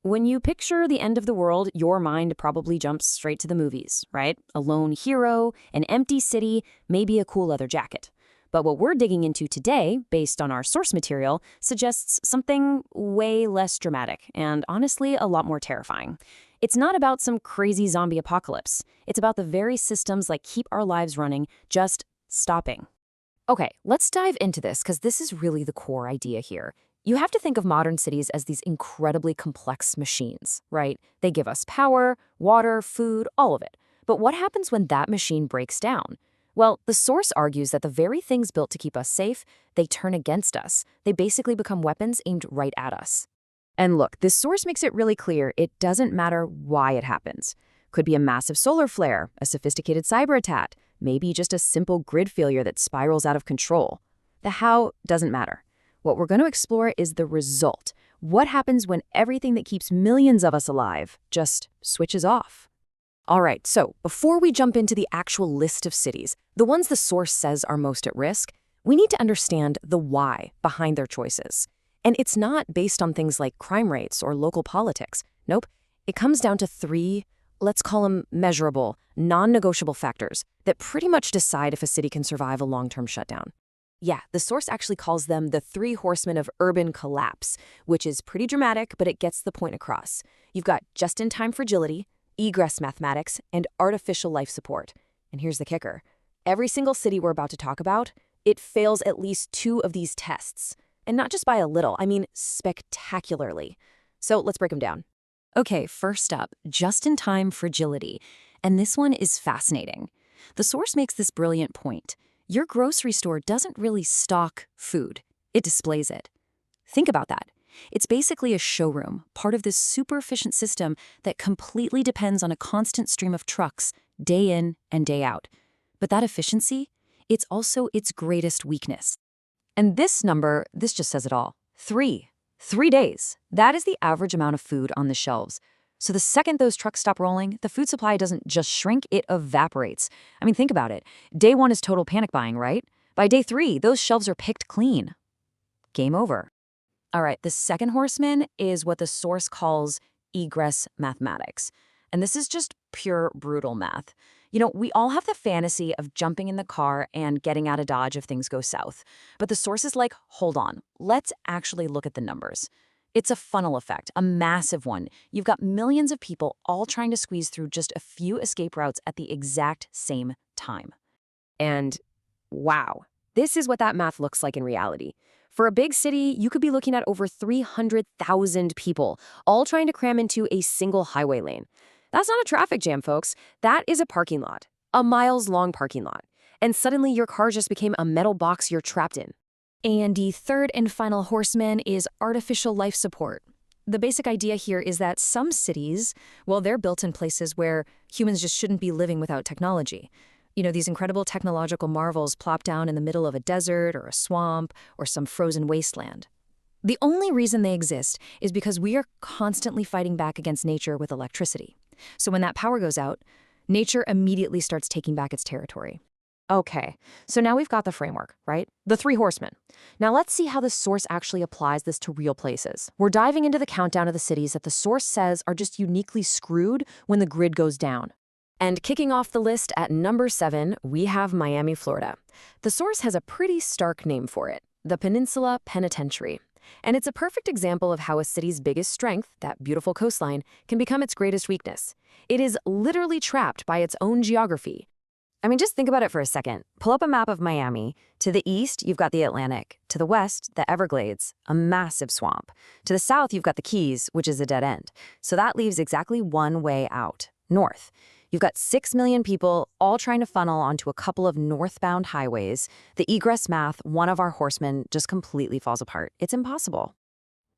When you picture the end of the world, your mind probably jumps straight to the movies, right? A lone hero, an empty city, maybe a cool leather jacket. But what we're digging into today, based on our source material, suggests something way less dramatic and honestly a lot more terrifying. It's not about some crazy zombie apocalypse. It's about the very systems that keep our lives running just stopping. Okay, let's dive into this because this is really the core idea here. You have to think of modern cities as these incredibly complex machines, right? They give us power, water, food, all of it. But what happens when that machine breaks down? Well, the source argues that the very things built to keep us safe, they turn against us. They basically become weapons aimed right at us. And look, this source makes it really clear it doesn't matter why it happens. Could be a massive solar flare, a sophisticated cyber attack, maybe just a simple grid failure that spirals out of control. The how doesn't matter. What we're going to explore is the result. What happens when everything that keeps millions of us alive just switches off? All right, so before we jump into the actual list of cities, the ones the source says are most at risk, we need to understand the why behind their choices. And it's not based on things like crime rates or local politics. Nope, it comes down to three, let's call them measurable, non-negotiable factors that pretty much decide if a city can survive a long-term shutdown. Yeah, the source actually calls them the three horsemen of urban collapse, which is pretty dramatic, but it gets the point across. You've got just-in-time fragility, egress mathematics, and artificial life support. And here's the kicker. Every single city we're about to talk about, it fails at least two of these tests. And not just by a little, I mean spectacularly. So let's break them down. Okay, first up, just-in-time fragility. And this one is fascinating. The source makes this brilliant point. Your grocery store doesn't really stock food. It displays it. Think about that. It's basically a showroom, part of this super efficient system that completely depends on a constant stream of trucks, day in and day out. But that efficiency, it's also its greatest weakness. And this number, this just says it all. 3 days. That is the average amount of food on the shelves. So the second those trucks stop rolling, the food supply doesn't just shrink, it evaporates. I mean, think about it. Day 1 is total panic buying, right? By day 3, those shelves are picked clean. Game over. All right, the second horseman is what the source calls egress mathematics. And this is just pure brutal math. You know, we all have the fantasy of jumping in the car and getting out of Dodge if things go south. But the source is like, hold on, let's actually look at the numbers. It's a funnel effect, a massive one. You've got millions of people all trying to squeeze through just a few escape routes at the exact same time. And wow, this is what that math looks like in reality. For a big city, you could be looking at over 300,000 people, all trying to cram into a single highway lane. That's not a traffic jam, folks. That is a parking lot, a miles-long parking lot. And suddenly your car just became a metal box you're trapped in. And the third and final horseman is artificial life support. The basic idea here is that some cities, well, they're built in places where humans just shouldn't be living without technology. You know, these incredible technological marvels plop down in the middle of a desert or a swamp or some frozen wasteland. The only reason they exist is because we are constantly fighting back against nature with electricity. So when that power goes out, nature immediately starts taking back its territory. Okay, so now we've got the framework, right? The three horsemen. Now let's see how the source actually applies this to real places. We're diving into the countdown of the cities that the source says are just uniquely screwed when the grid goes down. And kicking off the list at number 7, we have Miami, Florida. The source has a pretty stark name for it, the Peninsula Penitentiary. And it's a perfect example of how a city's biggest strength, that beautiful coastline, can become its greatest weakness. It is literally trapped by its own geography. I mean, just think about it for a second. Pull up a map of Miami. To the east, you've got the Atlantic. To the west, the Everglades, a massive swamp. To the south, you've got the Keys, which is a dead end. So that leaves exactly one way out, north. You've got 6 million people all trying to funnel onto a couple of northbound highways. The egress math, one of our horsemen, just completely falls apart. It's impossible.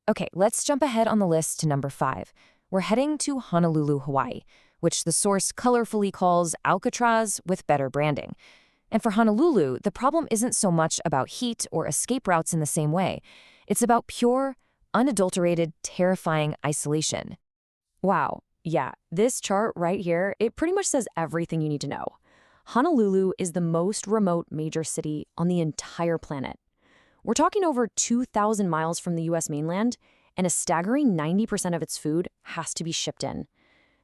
Okay, let's jump ahead on the list to number 5. We're heading to Honolulu, Hawaii, which the source colorfully calls Alcatraz with better branding. And for Honolulu, the problem isn't so much about heat or escape routes in the same way. It's about pure, unadulterated, terrifying isolation. Wow. Yeah, this chart right here, it pretty much says everything you need to know. Honolulu is the most remote major city on the entire planet. We're talking over 2,000 miles from the U.S. mainland, and a staggering 90% of its food has to be shipped in.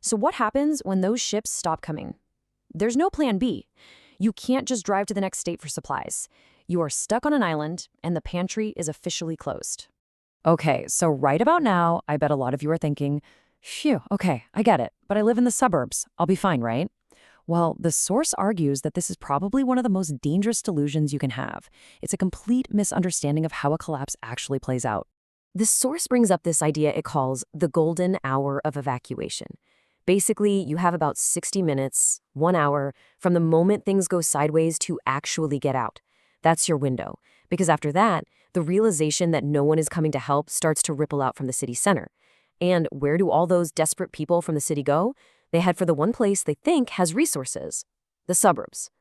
So what happens when those ships stop coming? There's no plan B. You can't just drive to the next state for supplies. You are stuck on an island, and the pantry is officially closed. Okay, so right about now, I bet a lot of you are thinking, phew, okay, I get it, but I live in the suburbs. I'll be fine, right? Well, the source argues that this is probably one of the most dangerous delusions you can have. It's a complete misunderstanding of how a collapse actually plays out. The source brings up this idea it calls the golden hour of evacuation. Basically, you have about 60 minutes, 1 hour, from the moment things go sideways to actually get out. That's your window, because after that, the realization that no one is coming to help starts to ripple out from the city center. And where do all those desperate people from the city go? They head for the one place they think has resources, the suburbs.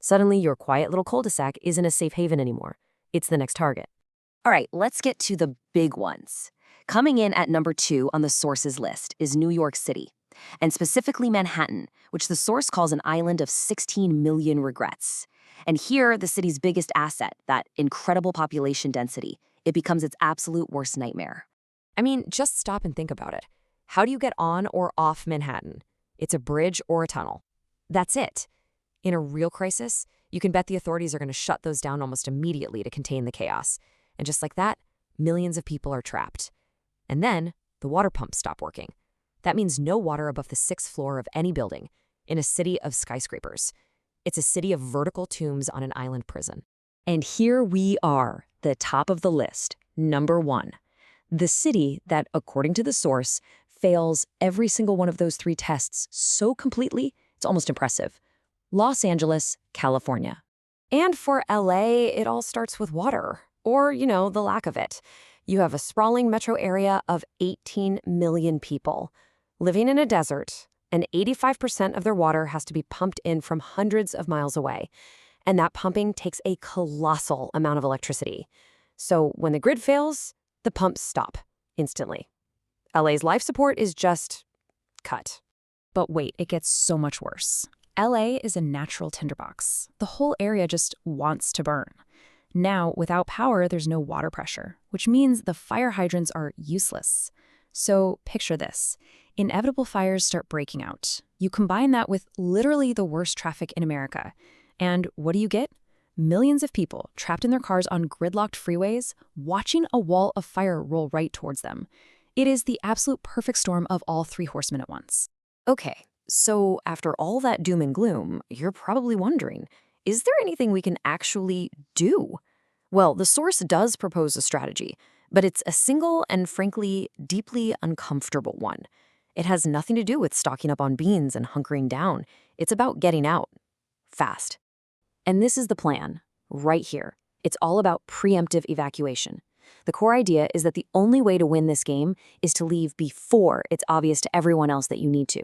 Suddenly, your quiet little cul-de-sac isn't a safe haven anymore. It's the next target. All right, let's get to the big ones. Coming in at number 2 on the source's list is New York City, and specifically Manhattan, which the source calls an island of 16 million regrets. And here, the city's biggest asset, that incredible population density, it becomes its absolute worst nightmare. I mean, just stop and think about it. How do you get on or off Manhattan? It's a bridge or a tunnel. That's it. In a real crisis, you can bet the authorities are going to shut those down almost immediately to contain the chaos. And just like that, millions of people are trapped. And then, the water pumps stop working. That means no water above the 6th floor of any building in a city of skyscrapers. It's a city of vertical tombs on an island prison. And here we are, the top of the list, number 1. The city that, according to the source, fails every single one of those 3 tests so completely, it's almost impressive. Los Angeles, California. And for LA, it all starts with water, or, the lack of it. You have a sprawling metro area of 18 million people living in a desert, and 85% of their water has to be pumped in from hundreds of miles away. And that pumping takes a colossal amount of electricity. So when the grid fails, the pumps stop instantly. LA's life support is just cut. But wait, it gets so much worse. LA is a natural tinderbox. The whole area just wants to burn. Now, without power, there's no water pressure, which means the fire hydrants are useless. So picture this. Inevitable fires start breaking out. You combine that with literally the worst traffic in America. And what do you get? Millions of people trapped in their cars on gridlocked freeways, watching a wall of fire roll right towards them. It is the absolute perfect storm of all 3 horsemen at once. Okay, so after all that doom and gloom, you're probably wondering, is there anything we can actually do? Well, the source does propose a strategy, but it's a single and frankly, deeply uncomfortable one. It has nothing to do with stocking up on beans and hunkering down. It's about getting out. Fast. And this is the plan, right here. It's all about preemptive evacuation. The core idea is that the only way to win this game is to leave before it's obvious to everyone else that you need to.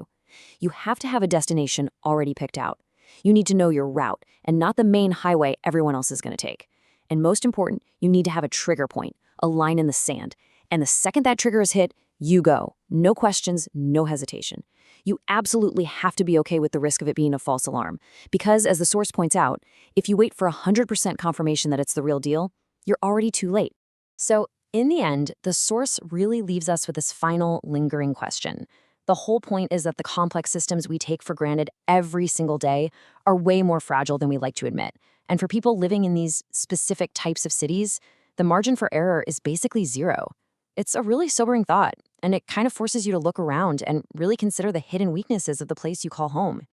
You have to have a destination already picked out. You need to know your route and not the main highway everyone else is going to take. And most important, you need to have a trigger point, a line in the sand. And the second that trigger is hit, you go. No questions, no hesitation. You absolutely have to be okay with the risk of it being a false alarm. Because, as the source points out, if you wait for 100% confirmation that it's the real deal, you're already too late. So, in the end, the source really leaves us with this final lingering question. The whole point is that the complex systems we take for granted every single day are way more fragile than we like to admit. And for people living in these specific types of cities, the margin for error is basically zero. It's a really sobering thought, and it kind of forces you to look around and really consider the hidden weaknesses of the place you call home.